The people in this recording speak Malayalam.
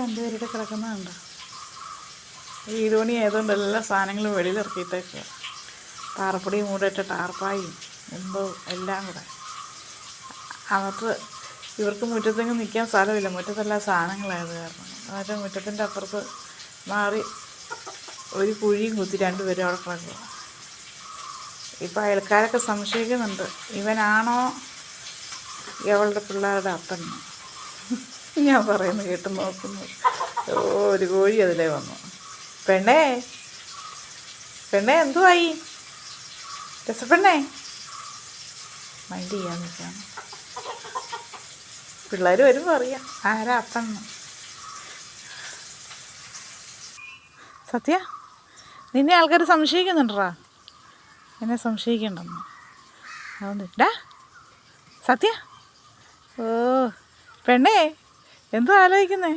രണ്ടുപേരുടെ കിടക്കുന്നതുണ്ടോ? വീട് പണി ആയതുകൊണ്ട് എല്ലാ സാധനങ്ങളും വെളിയിൽ ഇറക്കിയിട്ടേക്കുക. ടാർപ്പൊടി മൂടിയിട്ട് ടാർപ്പായും എന്തോ എല്ലാം കൂടെ. അവർക്ക് ഇവർക്ക് മുറ്റത്തെങ്ങും നിൽക്കാൻ സ്ഥലമില്ല, മുറ്റത്തെല്ലാം സാധനങ്ങളായത് കാരണം. എന്നിട്ട് മുറ്റത്തിൻ്റെ അപ്പുറത്ത് മാറി ഒരു കുഴിയും കുത്തി രണ്ടുപേരും അവിടെ കിടക്കുക. ഇപ്പം അയൽക്കാരൊക്കെ സംശയിക്കുന്നുണ്ട് ഇവനാണോ ഇവളുടെ പിള്ളേരുടെ അപ്പൻ. ഞാൻ പറയുന്നത് കേട്ട് നോക്കുന്നു. ഒരു കോഴി അതിലേ വന്നു. പെണ്ണേ പെണ്ണേ എന്തുവായി? രസപ്പെണ്ണേ മൈൻഡ് ചെയ്യാൻ നിൽക്കുകയാണ്. പിള്ളേർ വരുമ്പോൾ അറിയാം ആരാ അപ്പന്ന്. സത്യ, നിന്നെ ആൾക്കാർ സംശയിക്കുന്നുണ്ടാ? എന്നെ സംശയിക്കണ്ടെന്ന് ഡാ സത്യ. ഓ പെണ്ണേ എന്തോ ആലോചിക്കുന്നേ?